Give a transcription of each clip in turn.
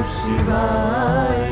शिवाय।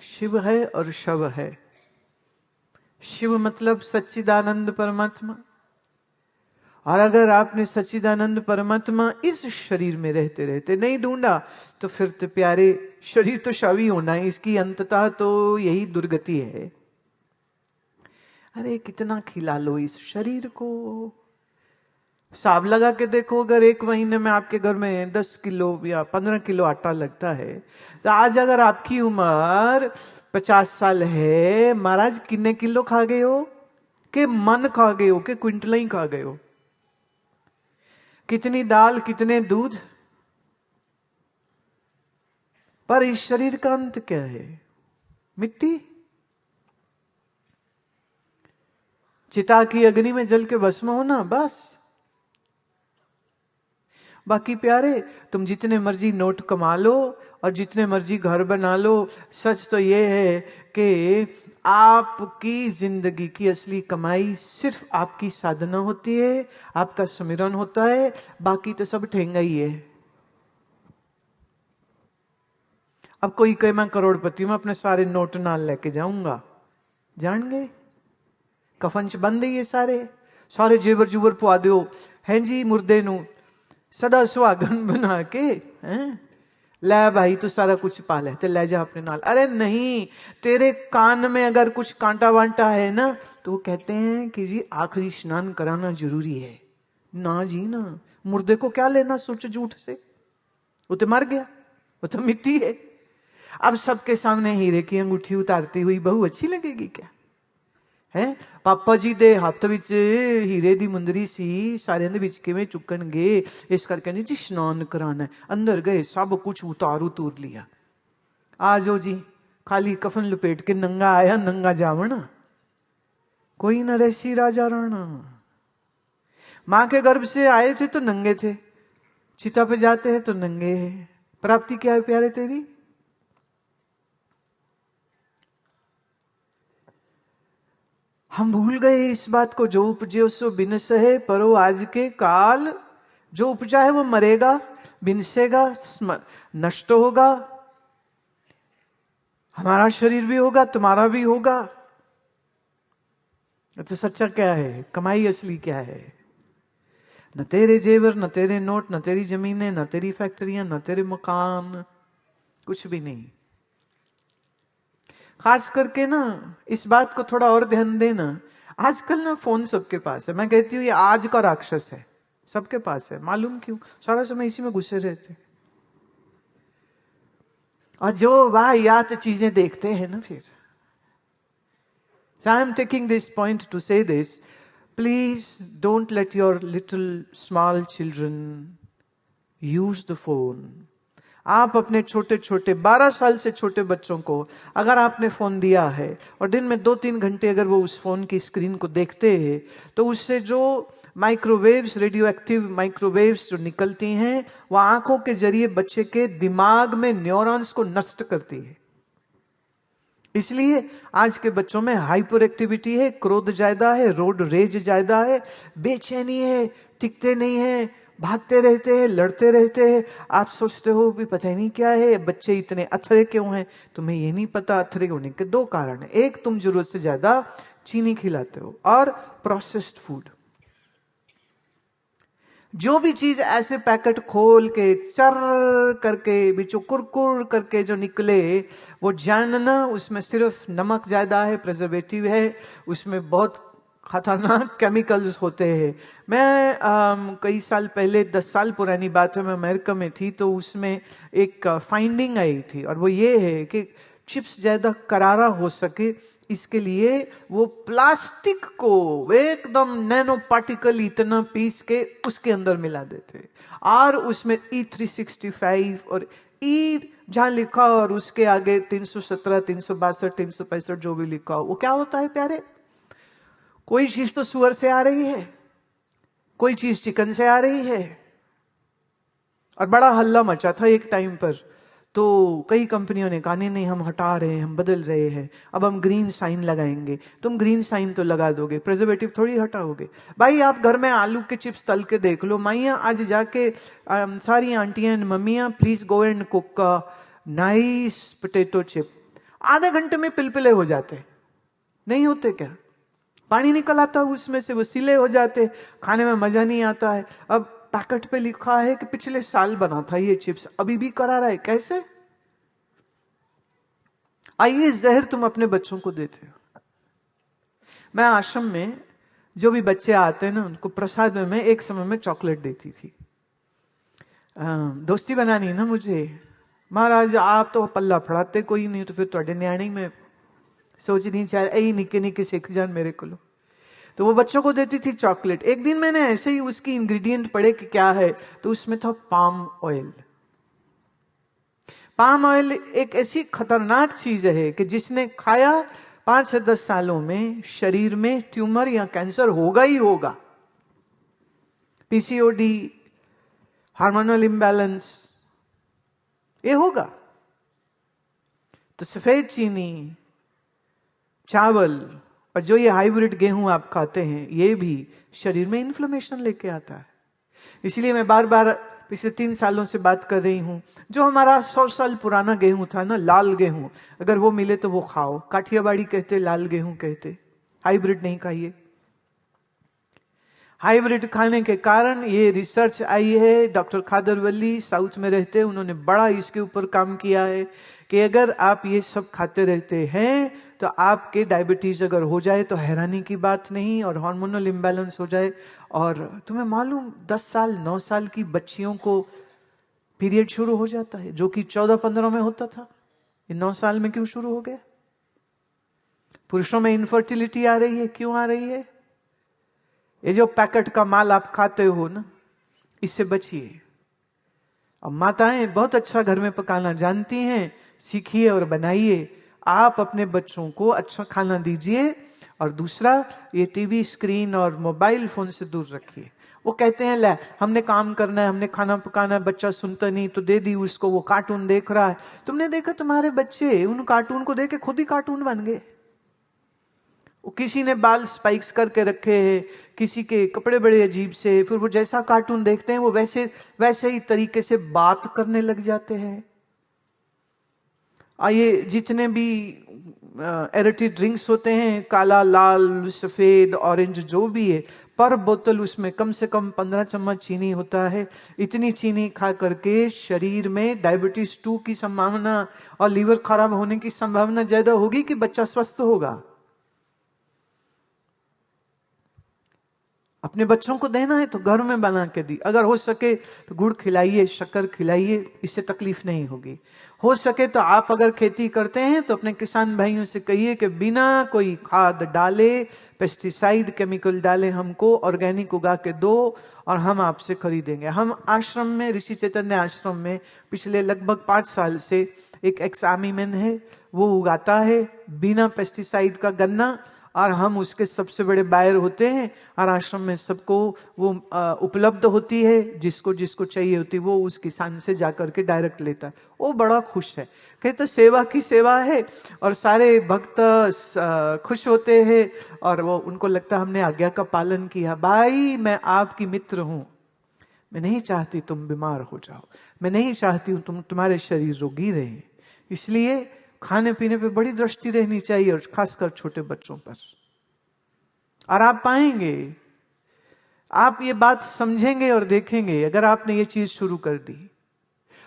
शिव है और शव है। शिव मतलब सच्चिदानंद परमात्मा। और अगर आपने सच्चिदानंद परमात्मा इस शरीर में रहते रहते नहीं ढूंढा तो फिर तो प्यारे शरीर तो शव ही होना है। इसकी अंततः तो यही दुर्गति है। अरे कितना खिला लो इस शरीर को। हिसाब लगा के देखो, अगर एक महीने में आपके घर में 10 किलो या 15 किलो आटा लगता है तो आज अगर आपकी उम्र 50 साल है, महाराज कितने किलो खा गए हो? कि मन खा गए हो? कि क्विंटल ही खा गए हो? कितनी दाल, कितने दूध? पर इस शरीर का अंत क्या है? मिट्टी। चिता की अग्नि में जल के भस्म होना, बस। बाकी प्यारे तुम जितने मर्जी नोट कमा लो और जितने मर्जी घर बना लो, सच तो ये है कि आपकी जिंदगी की असली कमाई सिर्फ आपकी साधना होती है, आपका सुमिरन होता है। बाकी तो सब ठेंगा ही है। अब कोई कहे मैं करोड़पति हूं, अपने सारे नोट नाल लेके जाऊंगा, जान गए कफन च बंद ही सारे जेवर जुवर पवा दो हैं जी मुर्दे नू, सदा सुहागन बना के हैं ले भाई तू सारा कुछ पा ले ते ले जा अपने नाल। अरे नहीं, तेरे कान में अगर कुछ कांटा वांटा है ना तो वो कहते हैं कि जी आखिरी स्नान कराना जरूरी है। ना जी ना, मुर्दे को क्या लेना सोच झूठ से, वो तो मर गया, वो तो मिट्टी है। अब सबके सामने हीरे की अंगूठी उतारती हुई बहू अच्छी लगेगी क्या? है पापा जी दे हत्थ विच हीरे दी मुंदरी सी, सारे दे विच किवें चुकणगे? इस करके नहीं जी स्नान कराना है। अंदर गए, सब कुछ उतार लिया। आ जाओ जी, खाली कफन लपेट के नंगा आया नंगा जावना। कोई न रैसी राजा राणा। मां के गर्भ से आए थे तो नंगे थे, चिता पे जाते हैं तो नंगे हैं। प्राप्ति क्या है प्यारे तेरी? हम भूल गए इस बात को, जो उपजे सो बिनस है परो आज के काल। जो उपजा है वो मरेगा, बिनसेगा, नष्ट होगा। हमारा शरीर भी होगा, तुम्हारा भी होगा। तो सच्चा क्या है? कमाई असली क्या है? न तेरे जेवर, न तेरे नोट, न तेरी जमीनें, न तेरी फैक्ट्रियां, न तेरे मकान, कुछ भी नहीं। खास करके ना इस बात को थोड़ा और ध्यान देना। आजकल ना फोन सबके पास है। मैं कहती हूँ ये आज का राक्षस है, सबके पास है। मालूम क्यों? सारा समय इसी में घुसे रहते और जो वाहियात चीजें देखते हैं ना फिर। So I am taking this point to say this. Please don't let your little small children use the phone. आप अपने छोटे छोटे 12 साल से छोटे बच्चों को अगर आपने फोन दिया है और दिन में 2-3 घंटे अगर वो उस फोन की स्क्रीन को देखते हैं तो उससे जो माइक्रोवेव्स, रेडियो एक्टिव माइक्रोवेव्स जो निकलती हैं वो आंखों के जरिए बच्चे के दिमाग में न्यूरॉन्स को नष्ट करती है। इसलिए आज के बच्चों में हाइपर एक्टिविटी है, क्रोध ज्यादा है, रोड रेज ज्यादा है, बेचैनी है, टिकते नहीं है, भागते रहते हैं, लड़ते रहते हैं। आप सोचते हो भी पता ही नहीं क्या है, बच्चे इतने अथरे क्यों हैं? तुम्हें ये नहीं पता अथरे होने के 2 कारण है। एक, तुम जरूरत से ज्यादा चीनी खिलाते हो, और प्रोसेस्ड फूड। जो भी चीज ऐसे पैकेट खोल के चर करके बीचों कुरकुर करके जो निकले, वो जानना उसमें सिर्फ नमक ज्यादा है, प्रिजर्वेटिव है, उसमें बहुत खतरनाक केमिकल्स होते हैं। मैं कई साल पहले, 10 साल पुरानी बात है, मैं अमेरिका में थी, तो उसमें एक फाइंडिंग आई थी, और वो ये है कि चिप्स ज्यादा करारा हो सके इसके लिए वो प्लास्टिक को एकदम नैनो पार्टिकल इतना पीस के उसके अंदर मिला देते, और उसमें E365 और ई जहां लिखा और उसके आगे 317, 362, 365 जो भी लिखा हो, वो क्या होता है प्यारे? कोई चीज तो सुअर से आ रही है, कोई चीज चिकन से आ रही है। और बड़ा हल्ला मचा था एक टाइम पर, तो कई कंपनियों ने कहा नहीं नहीं, हम हटा रहे हैं, हम बदल रहे हैं, अब हम ग्रीन साइन लगाएंगे। तुम ग्रीन साइन तो लगा दोगे, प्रिजर्वेटिव थोड़ी हटाओगे। भाई आप घर में आलू के चिप्स तल के देख लो। माइयां आज जाके सारी आंटियां एंड मम्मियां, please go and cook nice potato chip. आधे घंटे में पिलपिले हो जाते, नहीं होते क्या? पानी निकल आता उसमें से, वो सिले हो जाते, खाने में मजा नहीं आता है। अब पैकेट पे लिखा है कि पिछले साल बना था ये चिप्स, अभी भी करा रहा है, कैसे? आइए जहर तुम अपने बच्चों को देते हो। मैं आश्रम में जो भी बच्चे आते हैं ना, उनको प्रसाद में मैं एक समय में चॉकलेट देती थी। दोस्ती बनानी ना मुझे, महाराज आप तो पल्ला फड़ाते कोई नहीं, तो फिर थोड़े न्याणी में सोच नहीं चाहे यही निके निके सीख जान मेरे को। तो वो बच्चों को देती थी चॉकलेट। एक दिन मैंने ऐसे ही उसकी इंग्रेडिएंट पढ़े कि क्या है, तो उसमें था पाम ऑयल। पाम ऑयल एक ऐसी खतरनाक चीज है कि जिसने खाया 5 से 10 सालों में शरीर में ट्यूमर या कैंसर होगा ही होगा। पीसीओडी, हार्मोनल इम्बैलेंस, ये होगा। तो सफेद चीनी, चावल और जो ये हाइब्रिड गेहूं आप खाते हैं, ये भी शरीर में इन्फ्लेमेशन लेके आता है। इसलिए मैं बार बार पिछले 3 सालों से बात कर रही हूं, जो हमारा 100 साल पुराना गेहूं था ना, लाल गेहूं, अगर वो मिले तो वो खाओ। काठियावाड़ी कहते, लाल गेहूं कहते, हाइब्रिड नहीं खाइए। हाइब्रिड खाने के कारण ये रिसर्च आई है, डॉक्टर खादरवल्ली साउथ में रहते हैं, उन्होंने बड़ा इसके ऊपर काम किया है कि अगर आप ये सब खाते रहते हैं तो आपके डायबिटीज अगर हो जाए तो हैरानी की बात नहीं, और हार्मोनल इम्बैलेंस हो जाए। और तुम्हें मालूम 10 साल 9 साल की बच्चियों को पीरियड शुरू हो जाता है, जो कि 14-15 में होता था, ये 9 साल में क्यों शुरू हो गया? पुरुषों में इनफर्टिलिटी आ रही है, क्यों आ रही है? ये जो पैकेट का माल आप खाते हो ना, इससे बचिए। अब माताएं बहुत अच्छा घर में पकाना जानती हैं, सीखिए और बनाइए। आप अपने बच्चों को अच्छा खाना दीजिए, और दूसरा ये टीवी स्क्रीन और मोबाइल फोन से दूर रखिए। वो कहते हैं ले हमने काम करना है, हमने खाना पकाना है, बच्चा सुनता नहीं तो दे दी उसको, वो कार्टून देख रहा है। तुमने देखा तुम्हारे बच्चे उन कार्टून को देख के खुद ही कार्टून बन गए। वो किसी ने बाल स्पाइक्स करके रखे हैं, किसी के कपड़े बड़े अजीब से, फिर वो जैसा कार्टून देखते हैं वो वैसे ही तरीके से बात करने लग जाते हैं। ये जितने भी एनर्जी ड्रिंक्स होते हैं, काला, लाल, सफेद, ऑरेंज, जो भी है, पर बोतल उसमें कम से कम 15 चम्मच चीनी होता है। इतनी चीनी खा करके शरीर में डायबिटीज 2 की संभावना और लीवर खराब होने की संभावना ज्यादा होगी कि बच्चा स्वस्थ होगा। अपने बच्चों को देना है तो घर में बना के दी, अगर हो सके तो गुड़ खिलाइए, शक्कर खिलाइए, इससे तकलीफ नहीं होगी। हो सके तो आप अगर खेती करते हैं तो अपने किसान भाइयों से कहिए कि बिना कोई खाद डाले, पेस्टिसाइड, केमिकल डाले, हमको ऑर्गेनिक उगा के दो और हम आपसे खरीदेंगे। हम आश्रम में, ऋषि चैतन्य आश्रम में पिछले लगभग 5 साल से एक एक्स आर्मी मैन है, वो उगाता है बिना पेस्टिसाइड का गन्ना, और हम उसके सबसे बड़े बायर होते हैं, और आश्रम में सबको वो उपलब्ध होती है, जिसको जिसको चाहिए होती है वो उस किसान से जाकर के डायरेक्ट लेता है। वो बड़ा खुश है, कहते सेवा की सेवा है, और सारे भक्त खुश होते हैं, और वो उनको लगता है हमने आज्ञा का पालन किया। भाई मैं आपकी मित्र हूं, मैं नहीं चाहती तुम बीमार हो जाओ, मैं नहीं चाहती हूं तुम्हारे शरीर रोगी रहे, इसलिए खाने पीने पे बड़ी दृष्टि रहनी चाहिए, और खासकर छोटे बच्चों पर। और आप पाएंगे, आप ये बात समझेंगे और देखेंगे अगर आपने ये चीज शुरू कर दी।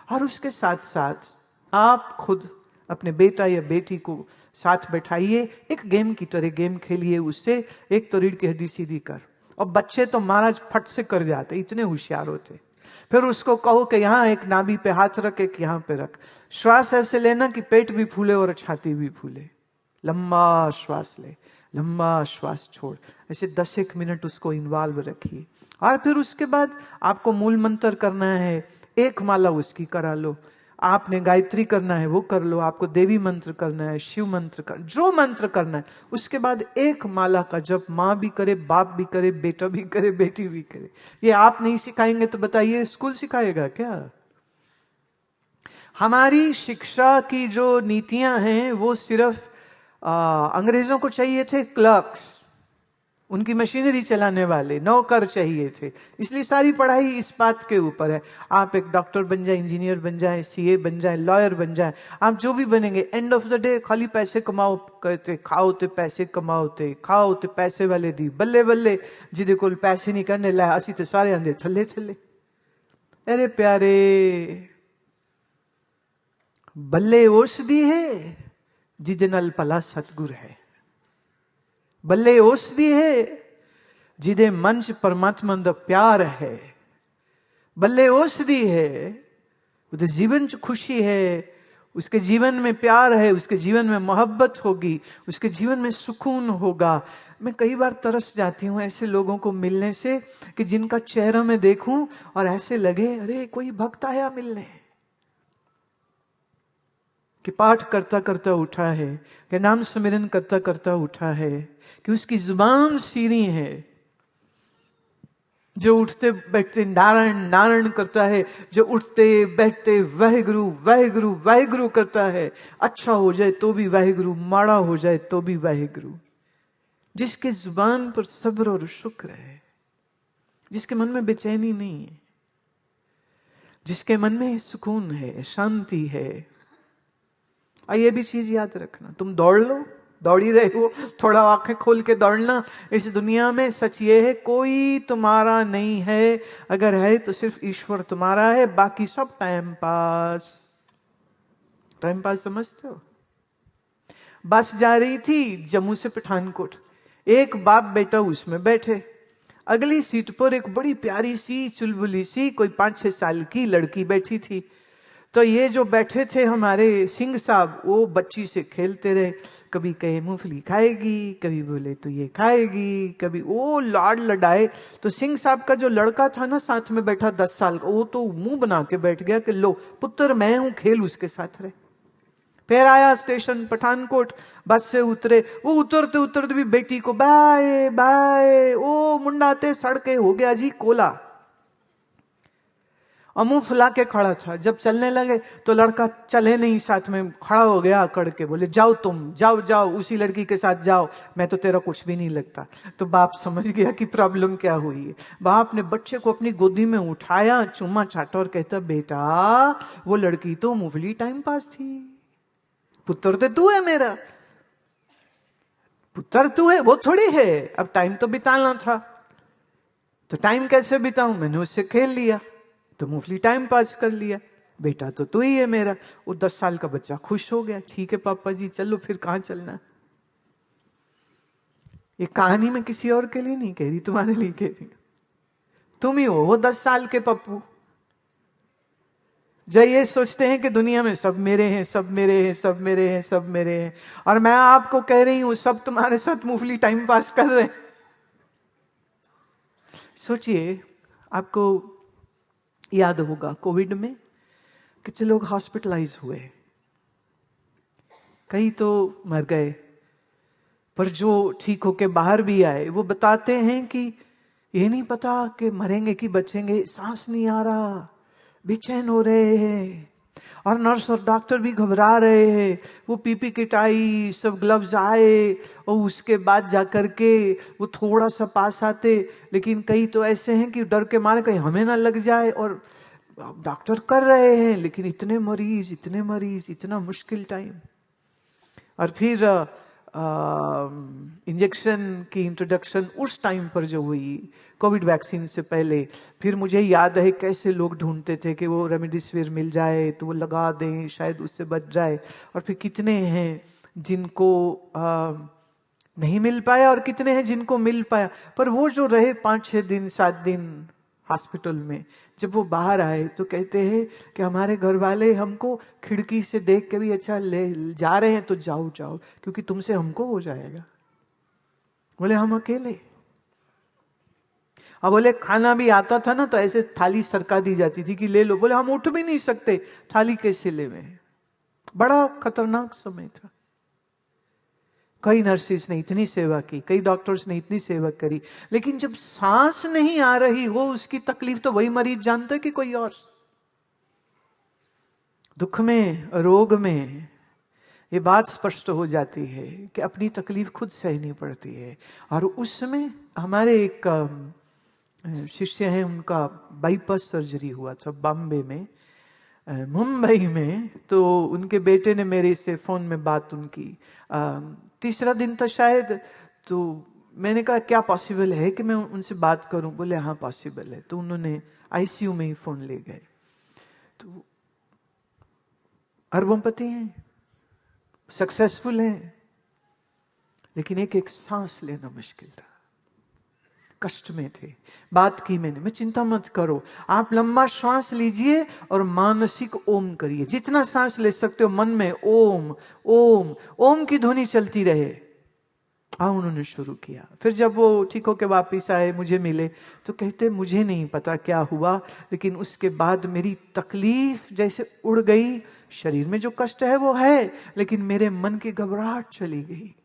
और उसके साथ साथ आप खुद अपने बेटा या बेटी को साथ बैठाइए, एक गेम की तरह गेम खेलिए उससे, एक तो रीढ़ की हड्डी सीधी कर। और बच्चे तो महाराज फट से कर जाते, इतने होशियार होते। फिर उसको कहो कि यहाँ एक नाभि पे हाथ रख, एक यहाँ पे रख, श्वास ऐसे लेना कि पेट भी फूले और छाती भी फूले, लंबा श्वास ले, लंबा श्वास छोड़, ऐसे 10 मिनट उसको इन्वॉल्व रखिए। और फिर उसके बाद आपको मूल मंत्र करना है, एक माला उसकी करा लो, आपने गायत्री करना है वो कर लो, आपको देवी मंत्र करना है, शिव मंत्र कर, जो मंत्र करना है, उसके बाद एक माला का जप माँ भी करे, बाप भी करे, बेटा भी करे, बेटी भी करे। ये आप नहीं सिखाएंगे तो बताइए स्कूल सिखाएगा क्या? हमारी शिक्षा की जो नीतियां हैं वो सिर्फ अंग्रेजों को चाहिए थे क्लर्क्स, उनकी मशीनरी चलाने वाले नौकर चाहिए थे, इसलिए सारी पढ़ाई इस बात के ऊपर है। आप एक डॉक्टर बन जाए, इंजीनियर बन जाए, सीए बन जाए, लॉयर बन जाए, आप जो भी बनेंगे, एंड ऑफ द डे खाली पैसे कमाओ कहते, खाओ ते पैसे कमाओ ते, खाओ ते पैसे वाले दी बल्ले बल्ले, जिदे कोल पैसे नहीं करने लाए असी ते सारे आंदे थल्ले थल्ले। अरे प्यारे, बल्ले उस दी है जिदे नाल भला सतगुर है, ਬੱਲੇ ਉਸ ਦੀ है ਜਿਹਦੇ ਮਨ 'ਚ परमात्मा ਦਾ प्यार है, ਬੱਲੇ ਉਸ ਦੀ है उसके जीवन 'ਚ खुशी है, उसके जीवन में प्यार है, उसके जीवन में मोहब्बत होगी, उसके जीवन में सुकून होगा। मैं कई बार तरस जाती हूँ ऐसे लोगों को मिलने से कि जिनका चेहरा मैं देखूं और ऐसे लगे अरे कोई भक्त आया मिलने, कि पाठ करता करता उठा है, कि नाम स्मरण करता करता उठा है, कि उसकी जुबान सीरी है, जो उठते बैठते नारायण नारायण करता है, जो उठते बैठते वाहिगुरु वाहिगुरु वाहिगुरु करता है, अच्छा हो जाए तो भी वाहिगुरु, माड़ा हो जाए तो भी वाहिगुरु। जिसके जुबान पर सब्र और शुक्र है, जिसके मन में बेचैनी नहीं है, जिसके मन में सुकून है, शांति है। ये भी चीज याद रखना, तुम दौड़ लो, दौड़ ही रहे हो, थोड़ा आंखें खोल के दौड़ना। इस दुनिया में सच ये है कोई तुम्हारा नहीं है, अगर है तो सिर्फ ईश्वर तुम्हारा है, बाकी सब टाइम पास। टाइम पास समझते हो? बस जा रही थी जम्मू से पठानकोट, एक बाप बेटा उसमें बैठे, अगली सीट पर एक बड़ी प्यारी सी चुलबुली सी कोई 5-6 साल की लड़की बैठी थी। तो ये जो बैठे थे हमारे सिंह साहब, वो बच्ची से खेलते रहे, कभी कहे मूंगफली खाएगी, कभी बोले तो ये खाएगी, कभी वो लाड लडाए। तो सिंह साहब का जो लड़का था ना साथ में बैठा 10 साल का, वो तो मुंह बना के बैठ गया कि लो पुत्र मैं हूं, खेल उसके साथ रहे। फिर आया स्टेशन पठानकोट, बस से उतरे, वो उतरते उतरते भी बेटी को बाय बाय, ओ मुंडाते सड़के हो गया जी कोला, और मुंह फुला के खड़ा था। जब चलने लगे तो लड़का चले नहीं, साथ में खड़ा हो गया अकड़ के, बोले जाओ तुम, जाओ जाओ उसी लड़की के साथ जाओ, मैं तो तेरा कुछ भी नहीं लगता। तो बाप समझ गया कि प्रॉब्लम क्या हुई है। बाप ने बच्चे को अपनी गोदी में उठाया, चुम्मा चाटा और कहता बेटा वो लड़की तो मुफली टाइम पास थी, पुत्र तो तू है मेरा, पुत्र तू है, वो थोड़ी है, अब टाइम तो बिताना था। तो टाइम कैसे बिताऊं, मैंने उससे खेल लिया तो मुफली टाइम पास कर लिया, बेटा तो तू ही है मेरा। वो 10 साल का बच्चा खुश हो गया, ठीक है पापा जी चलो फिर कहां चलना। ये कहानी मैं किसी और के लिए नहीं कह रही, तुम्हारे लिए कह रही, तुम ही हो वो 10 साल के पप्पू जो ये सोचते हैं कि दुनिया में सब मेरे हैं, सब मेरे हैं, सब मेरे हैं, सब मेरे हैं। और मैं आपको कह रही हूं सब तुम्हारे साथ मुफली टाइम पास कर रहे हैं। सोचिए, आपको याद होगा कोविड में कितने लोग हॉस्पिटलाइज हुए, कई तो मर गए, पर जो ठीक होके बाहर भी आए वो बताते हैं कि ये नहीं पता कि मरेंगे कि बचेंगे, सांस नहीं आ रहा, बेचैन हो रहे हैं, और नर्स और डॉक्टर भी घबरा रहे हैं। वो पीपी किट आई, सब ग्लव्स आए, और उसके बाद जाकर के वो थोड़ा सा पास आते, लेकिन कई तो ऐसे हैं कि डर के मारे कहीं हमें ना लग जाए, और डॉक्टर कर रहे हैं लेकिन इतने मरीज, इतने मरीज, इतना मुश्किल टाइम। और फिर इंजेक्शन की इंट्रोडक्शन उस टाइम पर जो हुई कोविड वैक्सीन से पहले, फिर मुझे याद है कैसे लोग ढूंढते थे कि वो रेमडेसिविर मिल जाए तो वो लगा दें, शायद उससे बच जाए, और फिर कितने हैं जिनको नहीं मिल पाया और कितने हैं जिनको मिल पाया। पर वो जो रहे 5-6 दिन 7 दिन हॉस्पिटल में, जब वो बाहर आए तो कहते हैं कि हमारे घर वाले हमको खिड़की से देख के भी, अच्छा ले जा रहे हैं तो जाओ जाओ, क्योंकि तुमसे हमको हो जाएगा। बोले हम अकेले। अब बोले खाना भी आता था ना तो ऐसे थाली सरका दी जाती थी कि ले लो। बोले हम उठ भी नहीं सकते, थाली कैसे ले में। बड़ा खतरनाक समय था। कई नर्सिस ने इतनी सेवा की, कई डॉक्टर्स ने इतनी सेवा करी, लेकिन जब सांस नहीं आ रही हो उसकी तकलीफ तो वही मरीज जानता है कि कोई और। दुख में, रोग में ये बात स्पष्ट हो जाती है कि अपनी तकलीफ खुद सहनी पड़ती है। और उस समय हमारे एक शिष्य हैं, उनका बाईपास सर्जरी हुआ था बॉम्बे में, मुंबई में। तो उनके बेटे ने मेरे से फोन में बात उनकी, तीसरा दिन था शायद, तो मैंने कहा क्या पॉसिबल है कि मैं उनसे बात करूं। बोले हाँ पॉसिबल है। तो उन्होंने आईसीयू में ही फोन ले गए। तो अरबोंपति हैं, सक्सेसफुल हैं, लेकिन एक एक सांस लेना मुश्किल था, कष्ट में थे। बात की मैंने, मैं चिंता मत करो, आप लंबा श्वास लीजिए और मानसिक ओम करिए, जितना सांस ले सकते हो मन में ओम ओम ओम की ध्वनि चलती रहे। हाँ उन्होंने शुरू किया। फिर जब वो ठीक होके वापिस आए, मुझे मिले, तो कहते मुझे नहीं पता क्या हुआ, लेकिन उसके बाद मेरी तकलीफ जैसे उड़ गई। शरीर में जो कष्ट है वो है, लेकिन मेरे मन की घबराहट चली गई।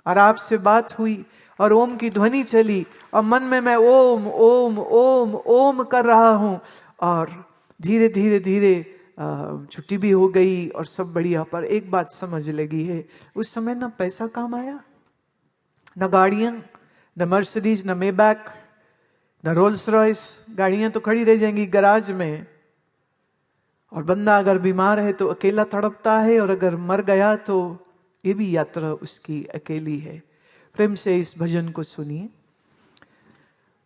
और आपसे बात हुई और ओम की ध्वनि चली, और मन में मैं ओम ओम ओम ओम कर रहा हूं, और धीरे धीरे धीरे छुट्टी भी हो गई और सब बढ़िया। पर एक बात समझ लगी है, उस समय ना पैसा काम आया, न गाड़ियां, न मर्सिडीज, न मेबैक, न रोल्स रॉयस। गाड़ियां तो खड़ी रह जाएंगी गराज में, और बंदा अगर बीमार है तो अकेला तड़पता है, और अगर मर गया तो ये भी यात्रा उसकी अकेली है। प्रेम से इस भजन को सुनिए।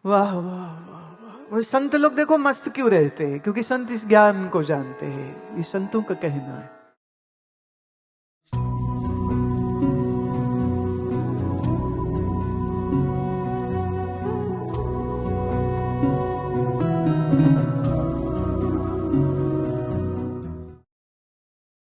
वाह वाह वाह वाह। संत लोग देखो मस्त क्यों रहते हैं, क्योंकि संत इस ज्ञान को जानते हैं। ये संतों का कहना है।